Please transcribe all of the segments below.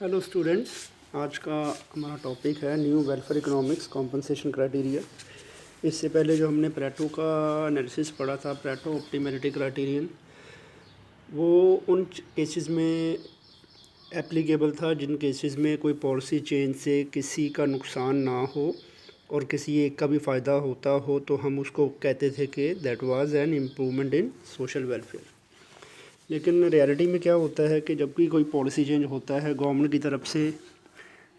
Hello students, आज का हमारा टॉपिक है new welfare economics compensation criteria. इससे पहले जो हमने प्रेटो का एनालिसिस पढ़ा था, प्रेटो ऑप्टिमैलिटी क्राइटेरियन, वो उन केसेस में एप्लीकेबल था जिन केसेस में कोई पॉलिसी चेंज से किसी का नुकसान ना हो और किसी एक का भी फ़ायदा होता हो, तो हम उसको कहते थे कि that was an improvement in social welfare. लेकिन रियलिटी में क्या होता है कि जब भी कोई पॉलिसी चेंज होता है, गवर्नमेंट की तरफ से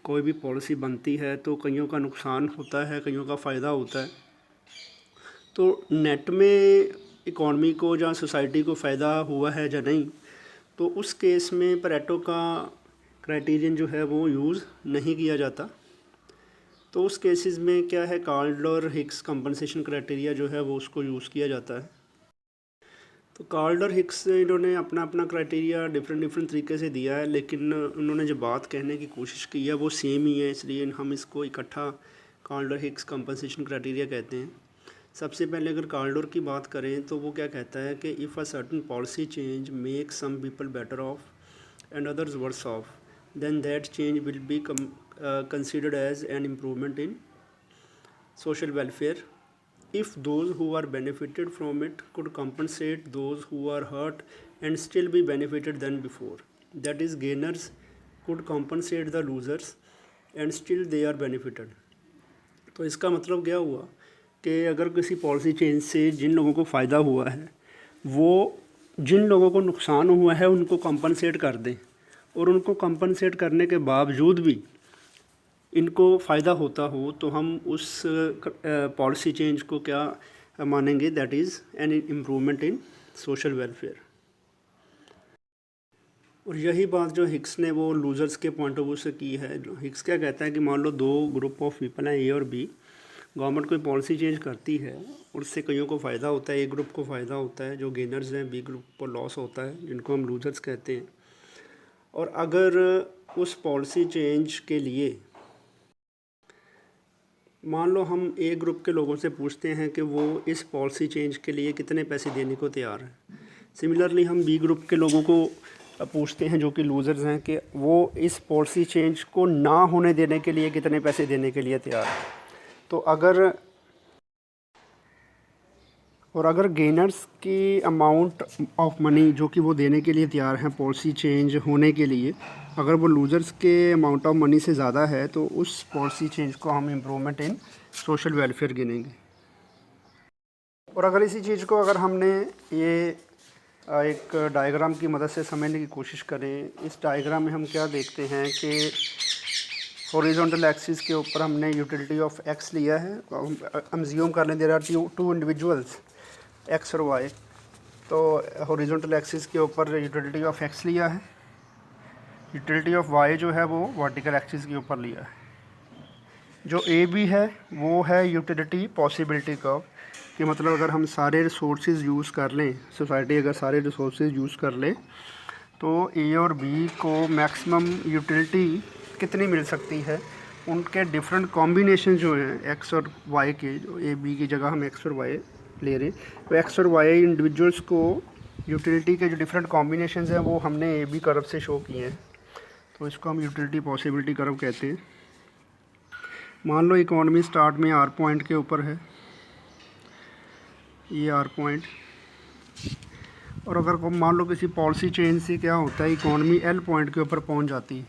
कोई भी पॉलिसी बनती है, तो कईयों का नुकसान होता है, कईयों का फ़ायदा होता है। तो नेट में इकॉनमी को या सोसाइटी को फ़ायदा हुआ है या नहीं, तो उस केस में परेटो का क्राइटेरियन जो है वो यूज़ नहीं किया जाता। तो उस केसेस में क्या है, कार्ल हिक्स कंपनसेशन क्राइटेरिया जो है वो उसको यूज़ किया जाता है। तो कार्ल और हिक्स इन्होंने अपना अपना क्राइटेरिया डिफरेंट तरीके से दिया है, लेकिन उन्होंने जो बात कहने की कोशिश की है वो सेम ही है, इसलिए हम इसको इकट्ठा कार्ल और हिक्स कंपनसेशन क्राइटेरिया कहते हैं। सबसे पहले अगर कार्ल की बात करें तो वो क्या कहता है कि if a certain policy change make some people better off and others worse off, then that change will be considered as an improvement in social welfare if those who are benefited from it could compensate those who are hurt and still be benefited than before. That is, gainers could compensate the losers and still they are benefited. तो इसका मतलब क्या हुआ कि अगर किसी policy change से जिन लोगों को फ़ायदा हुआ है वो जिन लोगों को नुकसान हुआ है उनको कंपनसेट कर दें, और उनको कंपनसेट करने के बावजूद भी इनको फ़ायदा होता हो, तो हम उस पॉलिसी चेंज को क्या मानेंगे, that is an improvement in social welfare. और यही बात जो हिक्स ने वो लूज़र्स के पॉइंट ऑफ व्यू से की है। हिक्स क्या कहता है कि मान लो दो ग्रुप ऑफ पीपल हैं, ए और बी, गवर्नमेंट कोई पॉलिसी चेंज करती है और उससे कईयों को फ़ायदा होता है, ए ग्रुप को फ़ायदा होता है जो गेनर्स हैं, बी ग्रुप को लॉस होता है जिनको हम लूज़र्स कहते हैं। और अगर उस पॉलिसी चेंज के लिए मान लो हम ए ग्रुप के लोगों से पूछते हैं कि वो इस पॉलिसी चेंज के लिए कितने पैसे देने को तैयार हैं, सिमिलरली हम बी ग्रुप के लोगों को पूछते हैं जो कि लूज़र्स हैं कि वो इस पॉलिसी चेंज को ना होने देने के लिए कितने पैसे देने के लिए तैयार हैं। तो अगर गेनर्स की अमाउंट ऑफ मनी जो कि वो देने के लिए तैयार हैं पॉलिसी चेंज होने के लिए, अगर वो लूज़र्स के अमाउंट ऑफ मनी से ज़्यादा है, तो उस पॉलिसी चेंज को हम इम्प्रूवमेंट इन सोशल वेलफेयर गिनेंगे। और अगर इसी चीज़ को अगर हमने ये एक डायग्राम की मदद से समझने की कोशिश करें, इस डायग्राम में हम क्या देखते हैं कि हॉरिजॉन्टल एक्सिस के ऊपर हमने यूटिलिटी ऑफ एक्स लिया है। हम ज्यूम कर लें there are two individuals X और वाई, तो हॉरिजॉन्टल एक्सिस के ऊपर यूटिलिटी ऑफ एक्स लिया है, यूटिलिटी ऑफ वाई जो है वो वर्टिकल एक्सिस के ऊपर लिया है। जो ए बी है वो है यूटिलिटी पॉसिबिलिटी कर्व, कि मतलब अगर हम सारे रिसोर्सेज यूज़ कर लें, सोसाइटी अगर सारे रिसोर्सेज यूज़ कर ले, तो ए और बी को मैक्सिमम यूटिलिटी कितनी मिल सकती है, उनके डिफरेंट कॉम्बिनेशन जो हैं एक्स और वाई के, जो ए बी की जगह हम एक्स और वाई ले रहे हैं, तो एक्स और वाई इंडिविजुअल्स को यूटिलिटी के जो डिफरेंट कॉम्बिनेशंस हैं वो हमने ए बी कर्व से शो किए हैं, तो इसको हम यूटिलिटी पॉसिबिलिटी कर्व कहते हैं। मान लो इकोनॉमी स्टार्ट में आर पॉइंट के ऊपर है, ये आर पॉइंट, और अगर मान लो किसी पॉलिसी चेंज से क्या होता है, इकोनॉमी एल पॉइंट के ऊपर पहुंच जाती है,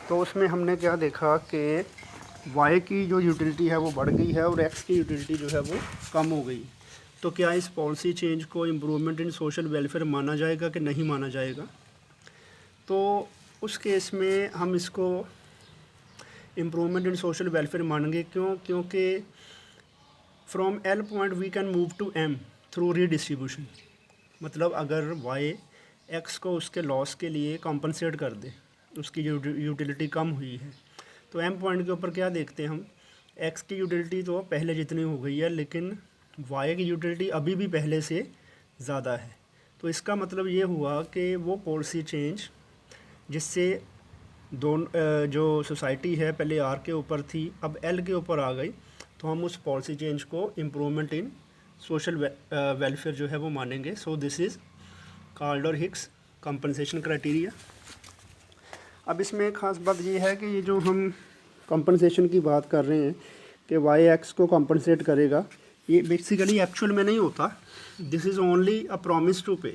तो उसमें हमने क्या देखा कि वाई की जो यूटिलिटी है वो बढ़ गई है और एक्स की यूटिलिटी जो है वो कम हो गई। तो क्या इस पॉलिसी चेंज को इम्प्रूवमेंट इन सोशल वेलफेयर माना जाएगा कि नहीं माना जाएगा? तो उस केस में हम इसको इम्प्रूवमेंट इन सोशल वेलफेयर मानेंगे। क्योंकि from L point we can move to M through redistribution. मतलब अगर वाई एक्स को उसके लॉस के लिए कॉम्पनसेट कर दे, उसकी जो यूटिलिटी कम हुई है, तो एम पॉइंट के ऊपर क्या देखते हैं हम, एक्स की यूटिलिटी तो पहले जितनी हो गई है, लेकिन वाई की यूटिलिटी अभी भी पहले से ज़्यादा है। तो इसका मतलब ये हुआ कि वो पॉलिसी चेंज जिससे जो सोसाइटी है पहले आर के ऊपर थी, अब एल के ऊपर आ गई, तो हम उस पॉलिसी चेंज को इम्प्रूवमेंट इन सोशल वेलफेयर जो है वो मानेंगे। सो दिस इज़ कार्ल और हिक्स कंपनसेशन क्राइटेरिया। अब इसमें एक ख़ास बात ये है कि ये जो हम कंपनसेशन की बात कर रहे हैं कि वाई एक्स को कंपनसेट करेगा, ये बेसिकली एक्चुअल में नहीं होता। This is only a promise to pay,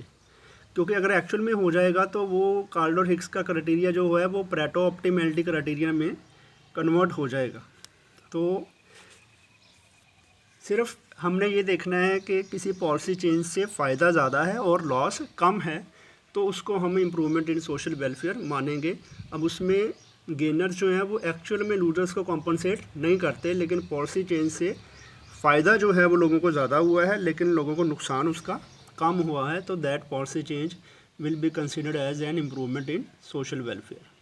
क्योंकि अगर एक्चुअल में हो जाएगा तो वो कार्ल हिक्स का क्राइटेरिया जो है वो पैरेटो ऑप्टिमैलिटी क्राइटेरिया में कन्वर्ट हो जाएगा। तो सिर्फ हमने ये देखना है कि किसी पॉलिसी चेंज से फ़ायदा ज़्यादा है और लॉस कम है, तो उसको हम इम्प्रूवमेंट इन सोशल वेलफेयर मानेंगे। अब उसमें गेनर्स जो हैं वो एक्चुअल में लूजर्स को कॉम्पनसेट नहीं करते, लेकिन पॉलिसी चेंज से फ़ायदा जो है वो लोगों को ज़्यादा हुआ है, लेकिन लोगों को नुकसान उसका कम हुआ है। तो that policy change will be considered as an improvement in social welfare.